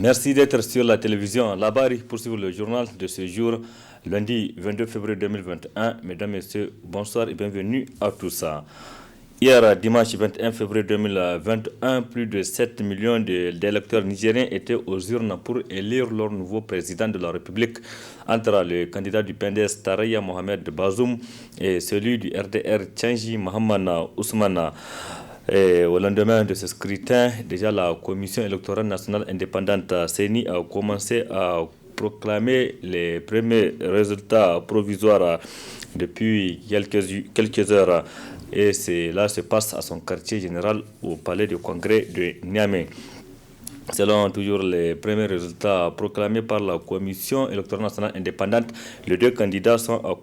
Merci d'être sur la télévision Labari pour suivre le journal de ce jour, lundi 22 février 2021. Mesdames, Messieurs, bonsoir et bienvenue à tous. Hier, dimanche 21 février 2021, plus de 7 millions d'électeurs nigériens étaient aux urnes pour élire leur nouveau président de la République, entre le candidat du PNDS Taraya Mohamed Bazoum et celui du RDR Tchangi Mohamed Ousmane. Et au lendemain de ce scrutin, déjà la Commission électorale nationale indépendante CENI a commencé à proclamer les premiers résultats provisoires depuis quelques heures. Et cela se passe à son quartier général au palais du congrès de Niamey. Selon toujours les premiers résultats proclamés par la Commission électorale nationale indépendante, les deux candidats sont à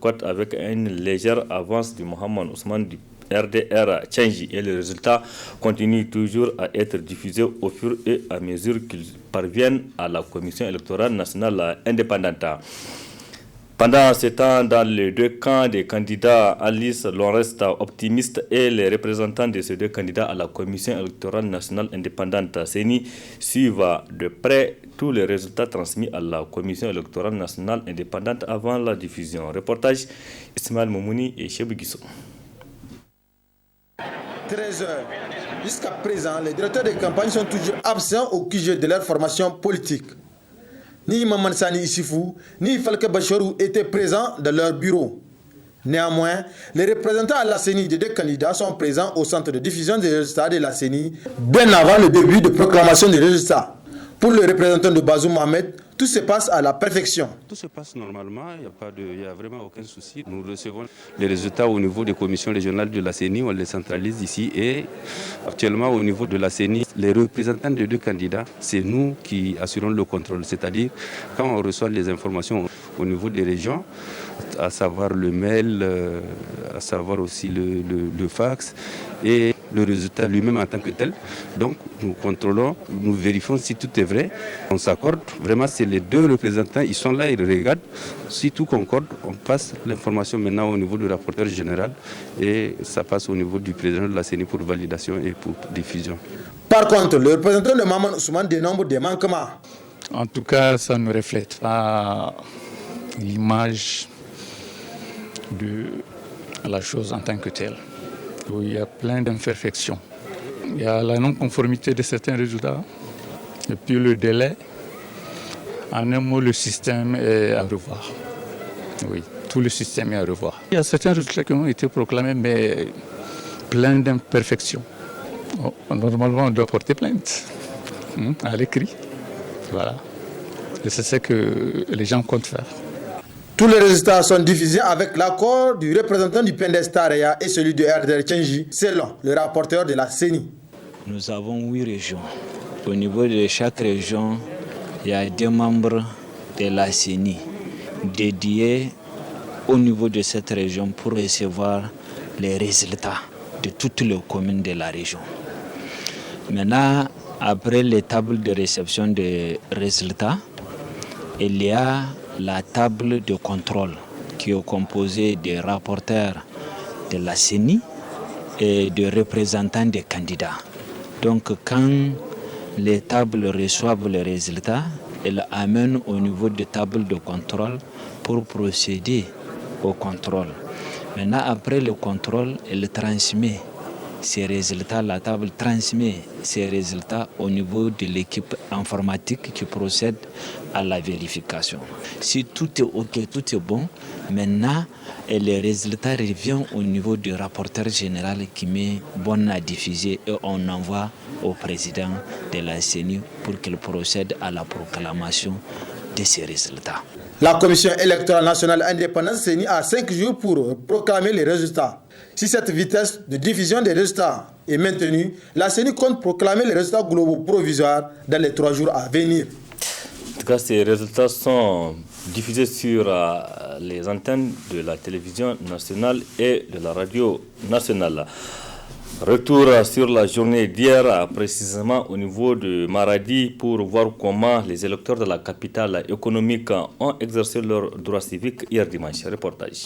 côte avec une légère avance du Mohamed Ousmane du RDR Tchangi, et les résultats continuent toujours à être diffusés au fur et à mesure qu'ils parviennent à la Commission électorale nationale indépendante. Pendant ce temps, dans les deux camps des candidats, Alice l'on reste optimiste et les représentants de ces deux candidats à la Commission électorale nationale indépendante CENI suivent de près tous les résultats transmis à la Commission électorale nationale indépendante avant la diffusion. Reportage Ismaël Moumouni et Chebou Guissou. 13h. Jusqu'à présent, les directeurs de campagne sont toujours absents au QG de leur formation politique. Ni Maman Sani Issifou, ni Falke Bachorou étaient présents dans leur bureau. Néanmoins, les représentants à la CENI des deux candidats sont présents au centre de diffusion des résultats de la CENI bien avant le début de proclamation des résultats. Pour le représentant de Bazoum Mohamed, tout se passe à la perfection. Tout se passe normalement, il n'y a vraiment aucun souci. Nous recevons les résultats au niveau des commissions régionales de la CENI, on les centralise ici et actuellement au niveau de la CENI, les représentants des deux candidats, c'est nous qui assurons le contrôle. C'est-à-dire quand on reçoit les informations au niveau des régions, à savoir le mail, à savoir aussi le fax et le résultat lui-même en tant que tel. Donc nous contrôlons, nous vérifions si tout est vrai, on s'accorde. Vraiment c'est les deux représentants, ils sont là, ils regardent. Si tout concorde, on passe l'information maintenant au niveau du rapporteur général et ça passe au niveau du président de la CENI pour validation et pour diffusion. Par contre, le représentant de Mohamed Ousmane dénombre des manquements. En tout cas, ça ne reflète pas l'image de la chose en tant que telle. Il y a plein d'imperfections. Il y a la non-conformité de certains résultats et puis le délai. En un mot, le système est à revoir. Oui, tout le système est à revoir. Il y a certains résultats qui ont été proclamés, mais plein d'imperfections. Normalement, on doit porter plainte à l'écrit. Voilà. Et c'est ce que les gens comptent faire. Tous les résultats sont diffusés avec l'accord du représentant du PNDS Taraya et celui du RDR Tchangi, selon le rapporteur de la CENI. Nous avons 8 régions. Au niveau de chaque région, il y a 2 membres de la CENI dédiés au niveau de cette région pour recevoir les résultats de toutes les communes de la région. Maintenant, après les tables de réception des résultats, il y a la table de contrôle qui est composée des rapporteurs de la CENI et de représentants des candidats. Donc quand les tables reçoivent les résultats, elles amènent au niveau des tables de contrôle pour procéder au contrôle. Maintenant, après le contrôle, elle transmet ces résultats, la table transmet ces résultats au niveau de l'équipe informatique qui procède à la vérification. Si tout est OK, tout est bon, maintenant les résultats reviennent au niveau du rapporteur général qui met bon à diffuser et on envoie au président de la CENI pour qu'il procède à la proclamation de ces résultats. La Commission électorale nationale indépendante CENI a 5 jours pour proclamer les résultats. Si cette vitesse de diffusion des résultats est maintenue, la CENI compte proclamer les résultats globaux provisoires dans les 3 jours à venir. En tout cas, ces résultats sont diffusés sur les antennes de la télévision nationale et de la radio nationale. Retour sur la journée d'hier, précisément au niveau de Maradi, pour voir comment les électeurs de la capitale économique ont exercé leurs droits civiques hier dimanche. Reportage.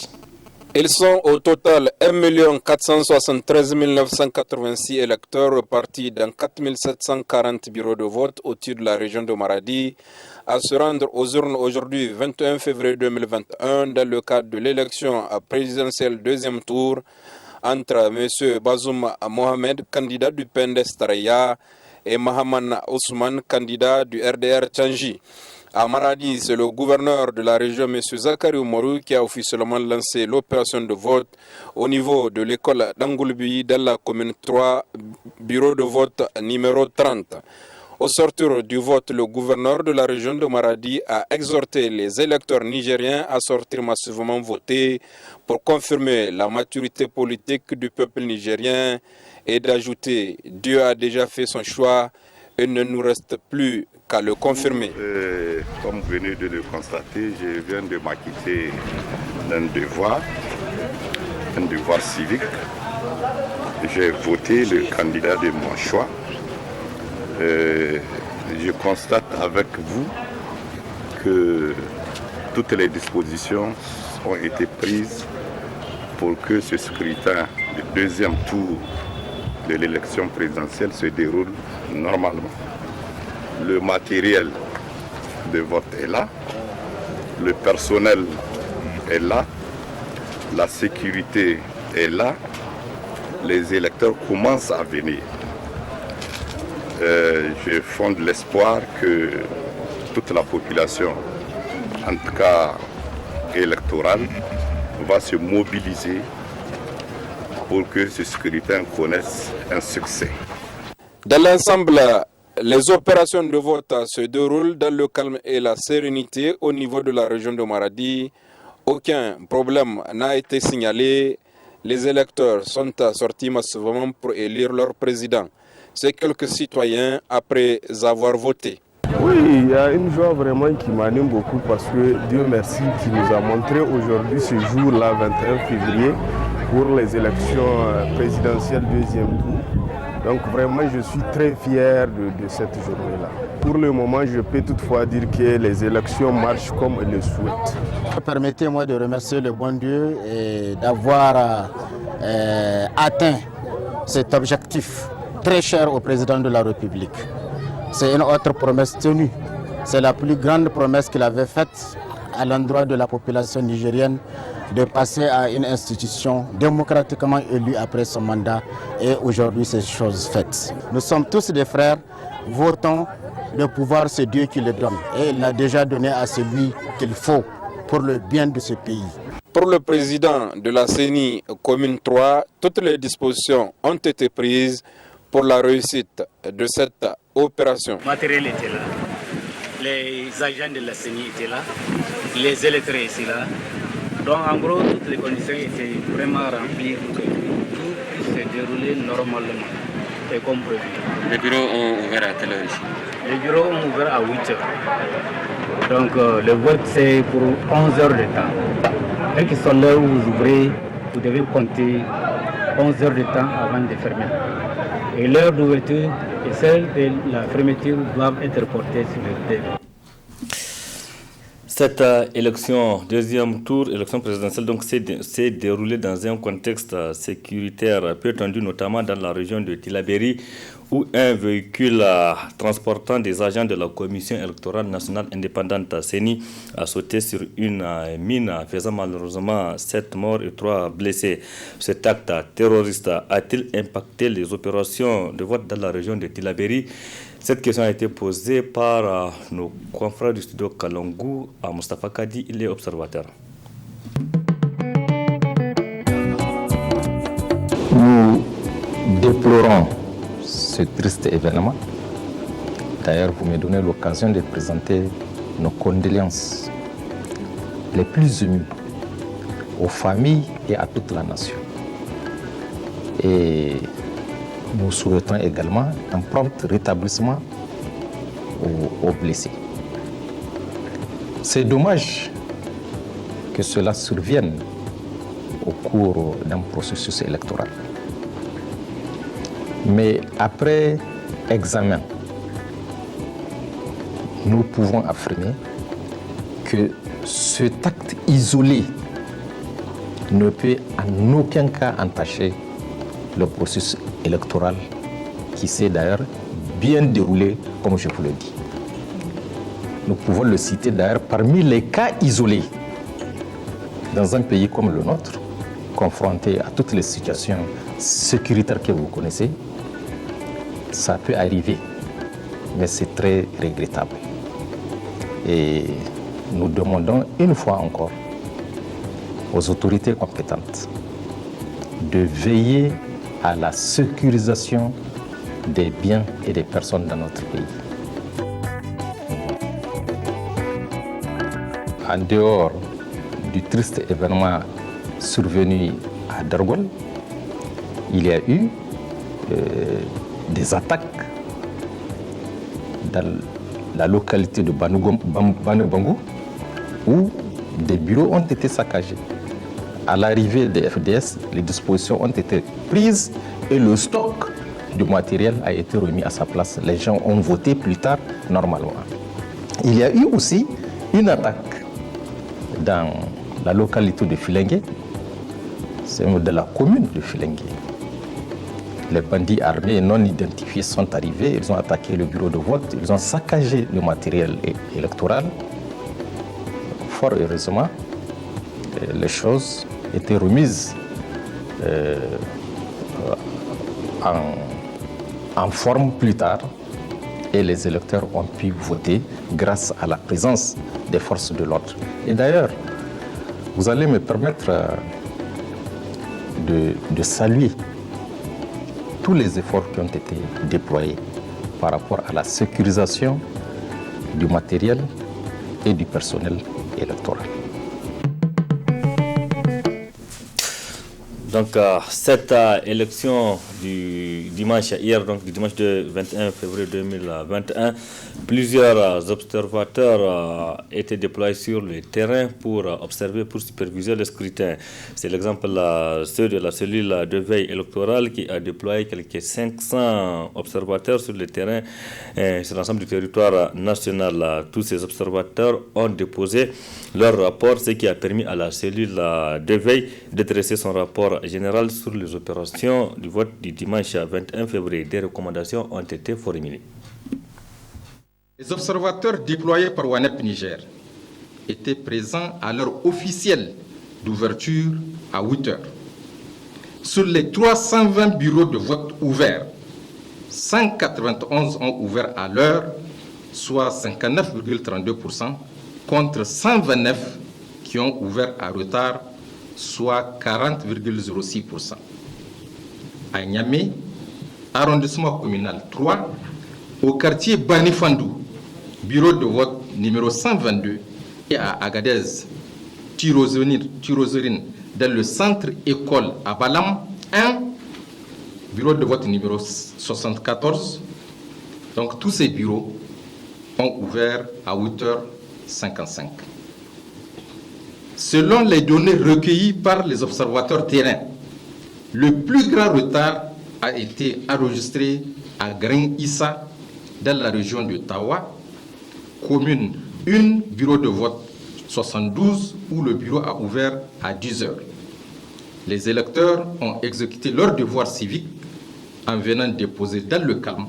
Ils sont au total 1 473 986 électeurs repartis dans 4 740 bureaux de vote au-dessus de la région de Maradi à se rendre aux urnes aujourd'hui 21 février 2021 dans le cadre de l'élection présidentielle deuxième tour entre M. Bazoum Mohamed, candidat du PNDS Taraya, et Mahaman Ousmane, candidat du RDR Tchangi. À Maradi, c'est le gouverneur de la région, M. Zakari Oumarou, qui a officiellement lancé l'opération de vote au niveau de l'école d'Angoulbi dans la commune 3, bureau de vote numéro 30. Au sortir du vote, le gouverneur de la région de Maradi a exhorté les électeurs nigériens à sortir massivement voter pour confirmer la maturité politique du peuple nigérien et d'ajouter « Dieu a déjà fait son choix et ne nous reste plus qu'à le confirmer ». Comme vous venez de le constater, je viens de m'acquitter d'un devoir civique. J'ai voté le candidat de mon choix. Je constate avec vous que toutes les dispositions ont été prises pour que ce scrutin du deuxième tour de l'élection présidentielle se déroule normalement. Le matériel de vote est là, le personnel est là, la sécurité est là, les électeurs commencent à venir. Je fonde l'espoir que toute la population, en tout cas électorale, va se mobiliser pour que ce scrutin connaisse un succès. Dans l'ensemble, les opérations de vote se déroulent dans le calme et la sérénité au niveau de la région de Maradi. Aucun problème n'a été signalé. Les électeurs sont sortis massivement pour élire leur président. C'est quelques citoyens après avoir voté. Oui, il y a une joie vraiment qui m'anime beaucoup parce que Dieu merci qui nous a montré aujourd'hui ce jour-là, 21 février, pour les élections présidentielles deuxième tour. Donc vraiment, je suis très fier de cette journée-là. Pour le moment, je peux toutefois dire que les élections marchent comme ils le souhaitent. Permettez-moi de remercier le bon Dieu et d'avoir atteint cet objectif très cher au président de la République. C'est une autre promesse tenue. C'est la plus grande promesse qu'il avait faite à l'endroit de la population nigérienne de passer à une institution démocratiquement élue après son mandat. Et aujourd'hui, c'est chose faite. Nous sommes tous des frères. Votons. Le pouvoir, c'est Dieu qui le donne. Et il l'a déjà donné à celui qu'il faut pour le bien de ce pays. Pour le président de la CENI commune 3, toutes les dispositions ont été prises pour la réussite de cette opération. Le matériel était là, les agents de la CENI étaient là, les électeurs étaient là. Donc en gros, toutes les conditions étaient vraiment remplies pour que tout puisse se dérouler normalement et comme prévu. Les bureaux ont ouvert à quelle heure ici? Les bureaux ont ouvert à 8 heures. Donc le vote c'est pour 11 heures de temps. Dès qu'ils sont là où vous ouvrez, vous devez compter 11 heures de temps avant de fermer. Et l'heure d'ouverture et celle de la fermeture doivent être portées sur le TV. Cette élection, deuxième tour, élection présidentielle, donc s'est déroulée dans un contexte sécuritaire peu tendu, notamment dans la région de Tillabéri, où un véhicule transportant des agents de la Commission électorale nationale indépendante CENI a sauté sur une mine, faisant malheureusement 7 morts et 3 blessés. Cet acte terroriste a-t-il impacté les opérations de vote dans la région de Tillabéri? Cette question a été posée par nos confrères du studio Kalangou à Mustafa Kadi, il est observateur. Nous déplorons ce triste événement. D'ailleurs, vous me donnez l'occasion de présenter nos condoléances les plus émues aux familles et à toute la nation. Et nous souhaitons également un prompt rétablissement aux blessés. C'est dommage que cela survienne au cours d'un processus électoral. Mais après examen, nous pouvons affirmer que cet acte isolé ne peut en aucun cas entacher le processus électoral qui s'est d'ailleurs bien déroulé, comme je vous le dis. Nous pouvons le citer d'ailleurs parmi les cas isolés dans un pays comme le nôtre, confronté à toutes les situations sécuritaires que vous connaissez. Ça peut arriver, mais c'est très regrettable. Et nous demandons une fois encore aux autorités compétentes de veiller à la sécurisation des biens et des personnes dans notre pays. En dehors du triste événement survenu à Dargol, il y a eu des attaques dans la localité de Banubangou où des bureaux ont été saccagés. À l'arrivée des FDS, les dispositions ont été prises et le stock du matériel a été remis à sa place. Les gens ont voté plus tard normalement. Il y a eu aussi une attaque dans la localité de Filengue, c'est de la commune de Filengue. Les bandits armés non identifiés sont arrivés, ils ont attaqué le bureau de vote, ils ont saccagé le matériel électoral. Fort heureusement, les choses étaient remises en forme plus tard et les électeurs ont pu voter grâce à la présence des forces de l'ordre. Et d'ailleurs, vous allez me permettre de saluer tous les efforts qui ont été déployés par rapport à la sécurisation du matériel et du personnel électoral. Donc, cette élection du dimanche, hier, donc du dimanche de 21 février 2021, plusieurs observateurs étaient déployés sur le terrain pour observer, pour superviser le scrutin. C'est l'exemple ceux de la cellule de veille électorale qui a déployé quelques 500 observateurs sur le terrain sur l'ensemble du territoire national. Tous ces observateurs ont déposé leur rapport, ce qui a permis à la cellule de veille de dresser son rapport général sur les opérations du vote du dimanche 21 février. Des recommandations ont été formulées. Les observateurs déployés par WANEP Niger étaient présents à l'heure officielle d'ouverture à 8 heures. Sur les 320 bureaux de vote ouverts, 191 ont ouvert à l'heure, soit 59,32%, contre 129 qui ont ouvert à retard, soit 40,06%. À Niamey, arrondissement communal 3, au quartier Banifandou, bureau de vote numéro 122, et à Agadez, Tirozerine, dans le centre école à Balam 1, bureau de vote numéro 74. Donc tous ces bureaux ont ouvert à 8h55. Selon les données recueillies par les observateurs terrain, le plus grand retard a été enregistré à Grain Issa, dans la région de Tawa, commune 1, bureau de vote 72, où le bureau a ouvert à 10 heures. Les électeurs ont exécuté leur devoir civique en venant déposer dans le calme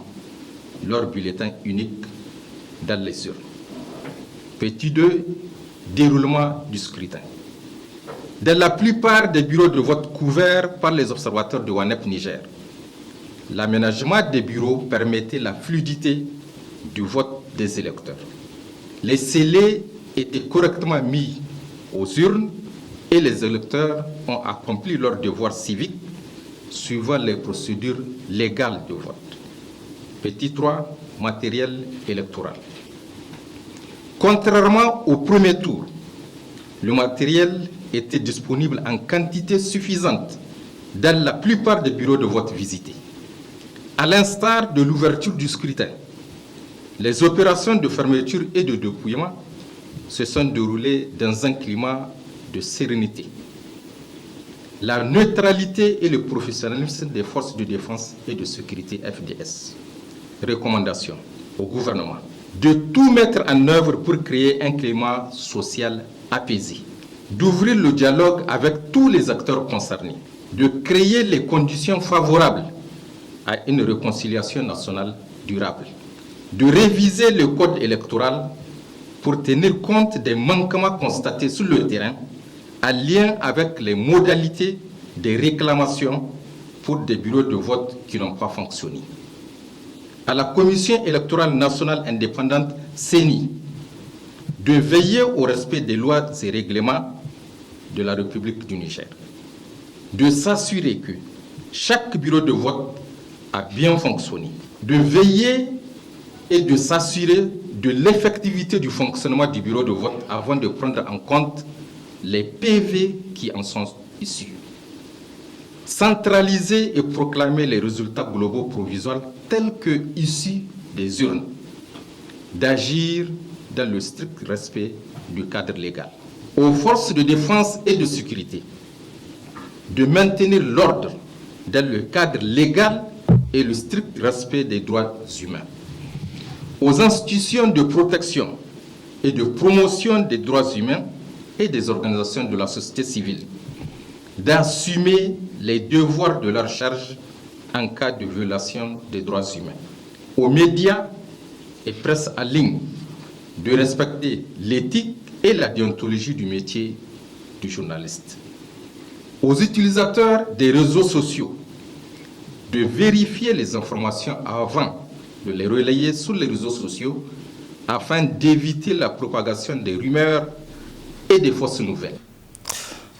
leur bulletin unique dans les urnes. Petit 2, déroulement du scrutin. Dans la plupart des bureaux de vote couverts par les observateurs de WANEP Niger, l'aménagement des bureaux permettait la fluidité du vote des électeurs. Les scellés étaient correctement mis aux urnes et les électeurs ont accompli leur devoir civique suivant les procédures légales de vote. Petit 3, matériel électoral. Contrairement au premier tour, le matériel était disponible en quantité suffisante dans la plupart des bureaux de vote visités. À l'instar de l'ouverture du scrutin, les opérations de fermeture et de dépouillement se sont déroulées dans un climat de sérénité. La neutralité et le professionnalisme des forces de défense et de sécurité FDS. Recommandation au gouvernement de tout mettre en œuvre pour créer un climat social apaisé. d'ouvrir le dialogue avec tous les acteurs concernés, de créer les conditions favorables à une réconciliation nationale durable, de réviser le code électoral pour tenir compte des manquements constatés sur le terrain en lien avec les modalités des réclamations pour des bureaux de vote qui n'ont pas fonctionné. À la Commission électorale nationale indépendante CENI de veiller au respect des lois et règlements de la République du Niger, de s'assurer que chaque bureau de vote a bien fonctionné, de veiller et de s'assurer de l'effectivité du fonctionnement du bureau de vote avant de prendre en compte les PV qui en sont issus. Centraliser et proclamer les résultats globaux provisoires tels que issus des urnes, d'agir dans le strict respect du cadre légal. Aux forces de défense et de sécurité de maintenir l'ordre dans le cadre légal et le strict respect des droits humains. Aux institutions de protection et de promotion des droits humains et des organisations de la société civile d'assumer les devoirs de leur charge en cas de violation des droits humains. Aux médias et presse en ligne de respecter l'éthique et la déontologie du métier du journaliste. Aux utilisateurs des réseaux sociaux de vérifier les informations avant de les relayer sur les réseaux sociaux afin d'éviter la propagation des rumeurs et des fausses nouvelles.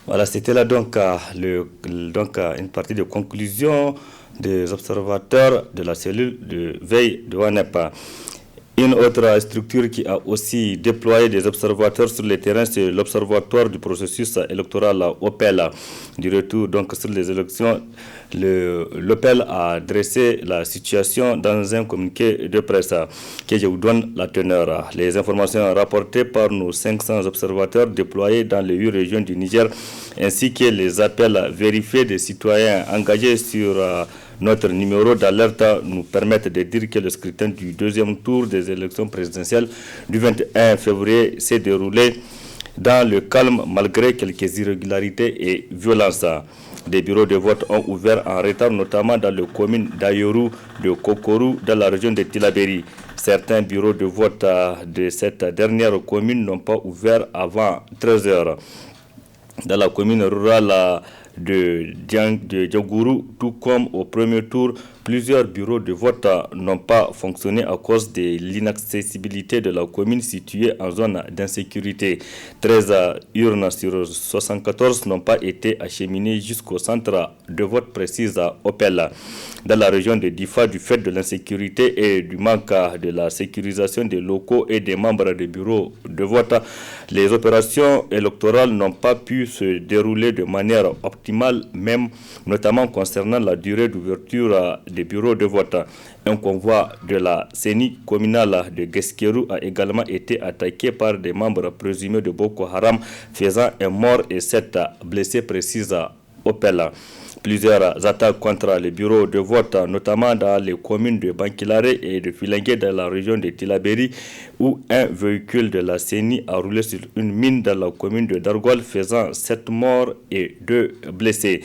Voilà, c'était là donc, une partie de conclusion des observateurs de la cellule de veille de WANEPA. Une autre structure qui a aussi déployé des observateurs sur le terrain, c'est l'Observatoire du processus électoral OPEL. Du retour donc sur les élections, l'OPEL a dressé la situation dans un communiqué de presse que je vous donne la teneur. Les informations rapportées par nos 500 observateurs déployés dans les 8 régions du Niger, ainsi que les appels vérifiés des citoyens engagés sur notre numéro d'alerte nous permettent de dire que le scrutin du deuxième tour des élections présidentielles du 21 février s'est déroulé dans le calme malgré quelques irrégularités et violences. Des bureaux de vote ont ouvert en retard, notamment dans les communes d'Ayoru, de Kokoru, dans la région de Tillabéri. Certains bureaux de vote de cette dernière commune n'ont pas ouvert avant 13 h. Dans la commune rurale de Djangourou, tout comme au premier tour, plusieurs bureaux de vote n'ont pas fonctionné à cause de l'inaccessibilité de la commune située en zone d'insécurité. 13 urnes sur 74 n'ont pas été acheminées jusqu'au centre de vote précis à Opel. Dans la région de Difa, du fait de l'insécurité et du manque de la sécurisation des locaux et des membres des bureaux de vote, les opérations électorales n'ont pas pu se dérouler de manière optimale, même notamment concernant la durée d'ouverture des bureaux de vote. Un convoi de la CENI communale de Guesquerou a également été attaqué par des membres présumés de Boko Haram, faisant un mort et 7 blessés, précise Opel. Plusieurs attaques contre les bureaux de vote, notamment dans les communes de Bankilare et de Filengue dans la région de Tillabéri, où un véhicule de la CENI a roulé sur une mine dans la commune de Dargol, faisant 7 morts et 2 blessés.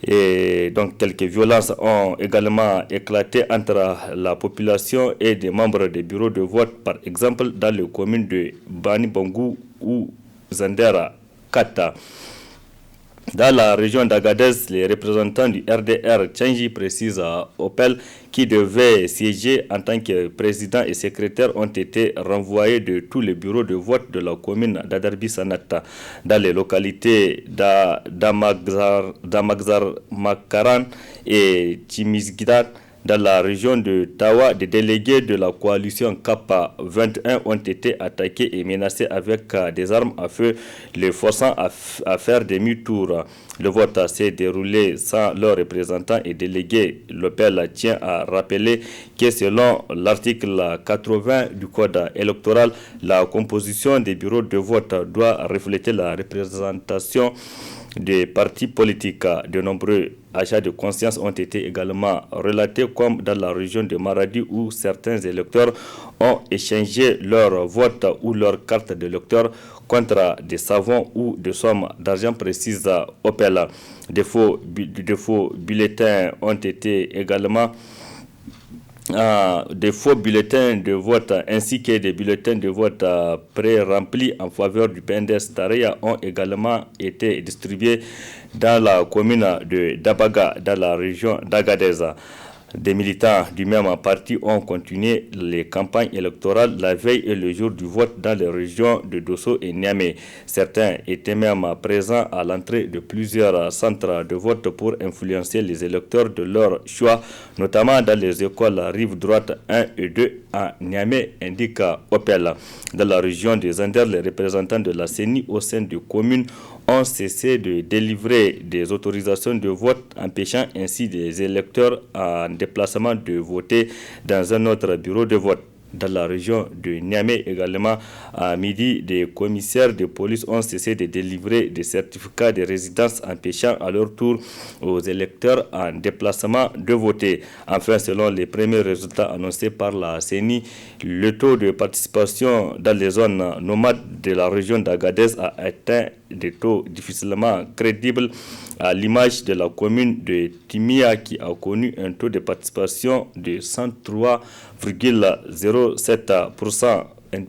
Et donc, quelques violences ont également éclaté entre la population et des membres des bureaux de vote, par exemple dans les communes de Bani Bangou ou Zandera Kata. Dans la région d'Agadez, les représentants du RDR Tchangi précisent à Opel qui devait siéger en tant que président et secrétaire ont été renvoyés de tous les bureaux de vote de la commune d'Adarbi Sanata. Dans les localités d'Amagzar Makaran et Chimisgidat, dans la région de Tawa, des délégués de la coalition Kappa 21 ont été attaqués et menacés avec des armes à feu, les forçant à faire demi-tour. Le vote s'est déroulé sans leurs représentants et délégués. L'OPEL tient à rappeler que selon l'article 80 du Code électoral, la composition des bureaux de vote doit refléter la représentation des partis politiques. De nombreux achats de conscience ont été également relatés, comme dans la région de Maradi, où certains électeurs ont échangé leur vote ou leur carte d'électeur contre des savons ou des sommes d'argent précises Opel. Des faux bulletins ont été également des faux bulletins de vote ainsi que des bulletins de vote pré-remplis en faveur du PNDS Tareya ont également été distribués dans la commune de Dabaga, dans la région d'Agadez. Des militants du même parti ont continué les campagnes électorales la veille et le jour du vote dans les régions de Dosso et Niamey. Certains étaient même présents à l'entrée de plusieurs centres de vote pour influencer les électeurs de leur choix, notamment dans les écoles rive droite 1 et 2 à Niamey, indique Opel. Dans la région des Anders, les représentants de la CENI au sein de communes ont cessé de délivrer des autorisations de vote, empêchant ainsi des électeurs en déplacement de voter dans un autre bureau de vote. Dans la région de Niamey également, à midi, des commissaires de police ont cessé de délivrer des certificats de résidence, empêchant à leur tour aux électeurs en déplacement de voter. Enfin, selon les premiers résultats annoncés par la CENI, le taux de participation dans les zones nomades de la région d'Agadez a atteint des taux difficilement crédibles, à l'image de la commune de Timia qui a connu un taux de participation de 103,07%,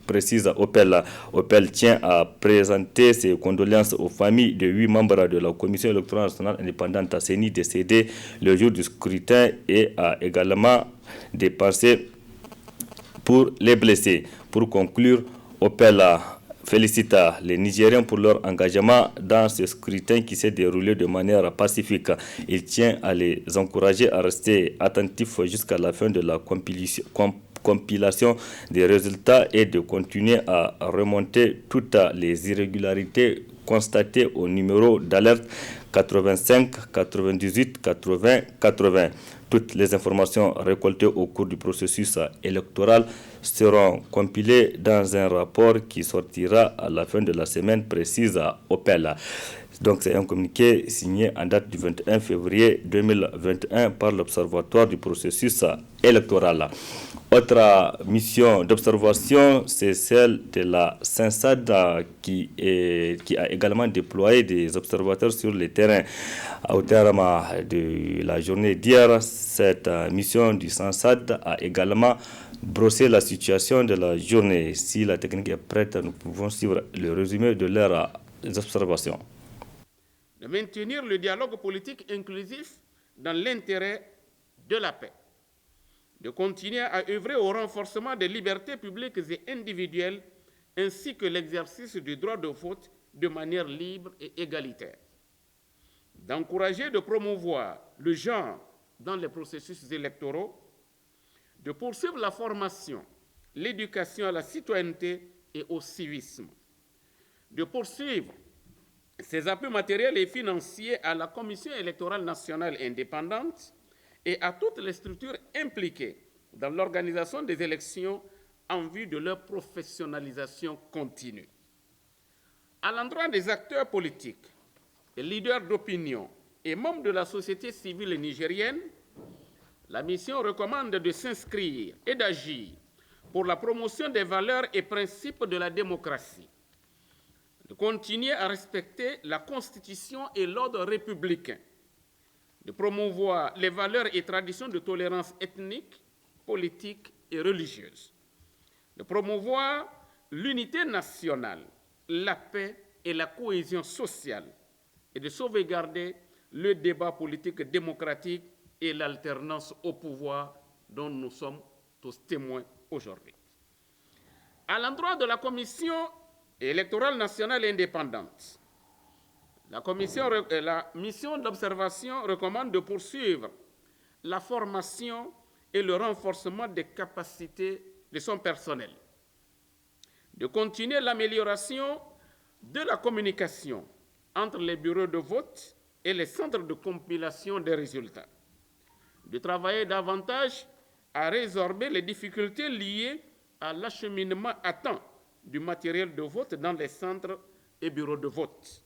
précise Opel. Opel tient à présenter ses condoléances aux familles de 8 membres de la Commission électorale nationale indépendante CENI décédés le jour du scrutin et a également des pensées pour les blessés. Pour conclure, Opel félicite les Nigériens pour leur engagement dans ce scrutin qui s'est déroulé de manière pacifique. Il tient à les encourager à rester attentifs jusqu'à la fin de la compilation des résultats et de continuer à remonter toutes les irrégularités constatées au numéro d'alerte 85 98 80 80. Toutes les informations récoltées au cours du processus électoral seront compilées dans un rapport qui sortira à la fin de la semaine, précise à Opel. Donc c'est un communiqué signé en date du 21 février 2021 par l'Observatoire du processus électoral. Autre mission d'observation, c'est celle de la SENSAD qui a également déployé des observateurs sur le terrain. Au terme de la journée d'hier, cette mission du SENSAD a également brossé la situation de la journée. Si la technique est prête, nous pouvons suivre le résumé de leurs observations. De maintenir le dialogue politique inclusif dans l'intérêt de la paix, de continuer à œuvrer au renforcement des libertés publiques et individuelles, ainsi que l'exercice du droit de vote de manière libre et égalitaire, d'encourager et de promouvoir le genre dans les processus électoraux, de poursuivre la formation, l'éducation à la citoyenneté et au civisme, de poursuivre ses appuis matériels et financiers à la Commission électorale nationale indépendante et à toutes les structures impliquées dans l'organisation des élections en vue de leur professionnalisation continue. À l'endroit des acteurs politiques, et leaders d'opinion et membres de la société civile nigérienne, la mission recommande de s'inscrire et d'agir pour la promotion des valeurs et principes de la démocratie, de continuer à respecter la Constitution et l'ordre républicain, de promouvoir les valeurs et traditions de tolérance ethnique, politique et religieuse, de promouvoir l'unité nationale, la paix et la cohésion sociale, et de sauvegarder le débat politique démocratique et l'alternance au pouvoir dont nous sommes tous témoins aujourd'hui. À l'endroit de la Commission électorale nationale indépendante, la mission d'observation recommande de poursuivre la formation et le renforcement des capacités de son personnel, de continuer l'amélioration de la communication entre les bureaux de vote et les centres de compilation des résultats, de travailler davantage à résorber les difficultés liées à l'acheminement à temps du matériel de vote dans les centres et bureaux de vote,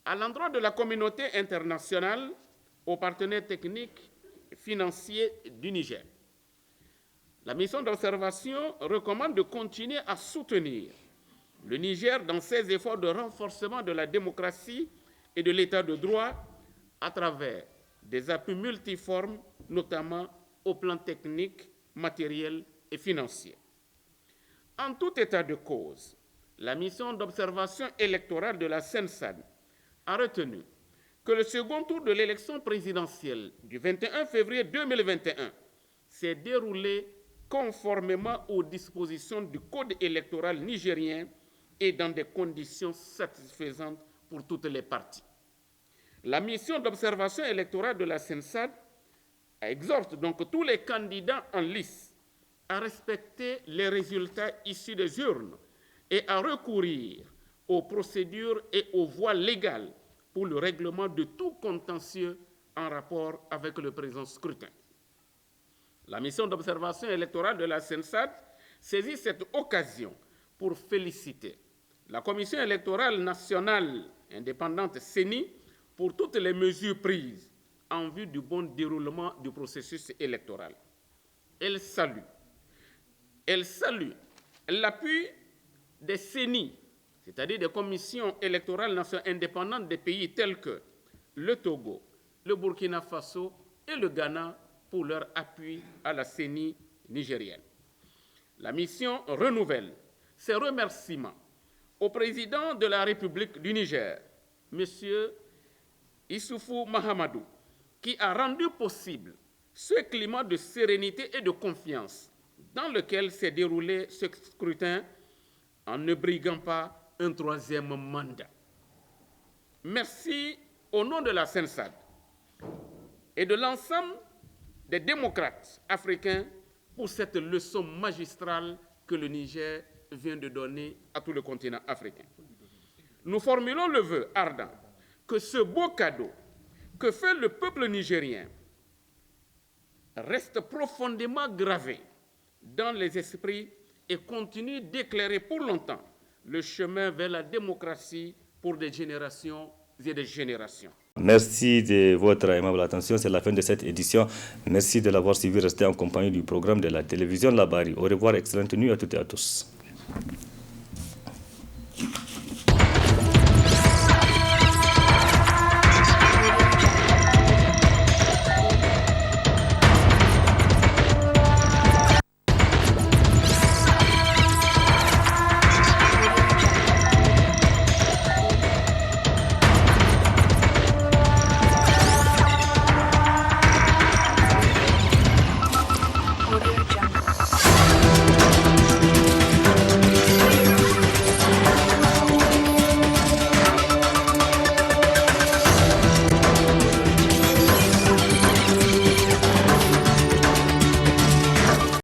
À l'endroit de la communauté internationale, aux partenaires techniques et financiers du Niger, la mission d'observation recommande de continuer à soutenir le Niger dans ses efforts de renforcement de la démocratie et de l'état de droit à travers des appuis multiformes, notamment au plan technique, matériel et financier. En tout état de cause, la mission d'observation électorale de la CENSAD a retenu que le second tour de l'élection présidentielle du 21 février 2021 s'est déroulé conformément aux dispositions du Code électoral nigérien et dans des conditions satisfaisantes pour toutes les parties. La mission d'observation électorale de la CENSAD exhorte donc tous les candidats en lice à respecter les résultats issus des urnes et à recourir aux procédures et aux voies légales pour le règlement de tout contentieux en rapport avec le présent scrutin. La mission d'observation électorale de la CENSAD saisit cette occasion pour féliciter la Commission électorale nationale indépendante CENI pour toutes les mesures prises en vue du bon déroulement du processus électoral. Elle salue l'appui des CENI, c'est-à-dire des commissions électorales nationales indépendantes des pays tels que le Togo, le Burkina Faso et le Ghana pour leur appui à la CENI nigérienne. La mission renouvelle ses remerciements au président de la République du Niger, M. Issoufou Mahamadou, qui a rendu possible ce climat de sérénité et de confiance dans lequel s'est déroulé ce scrutin en ne briguant pas un troisième mandat. Merci au nom de la CENSAD et de l'ensemble des démocrates africains pour cette leçon magistrale que le Niger vient de donner à tout le continent africain. Nous formulons le vœu ardent que ce beau cadeau que fait le peuple nigérien reste profondément gravé dans les esprits et continue d'éclairer pour longtemps le chemin vers la démocratie pour des générations et des générations. Merci de votre aimable attention. C'est la fin de cette édition. Merci de l'avoir suivi. Restez en compagnie du programme de la télévision Labari. Au revoir, excellente nuit à toutes et à tous.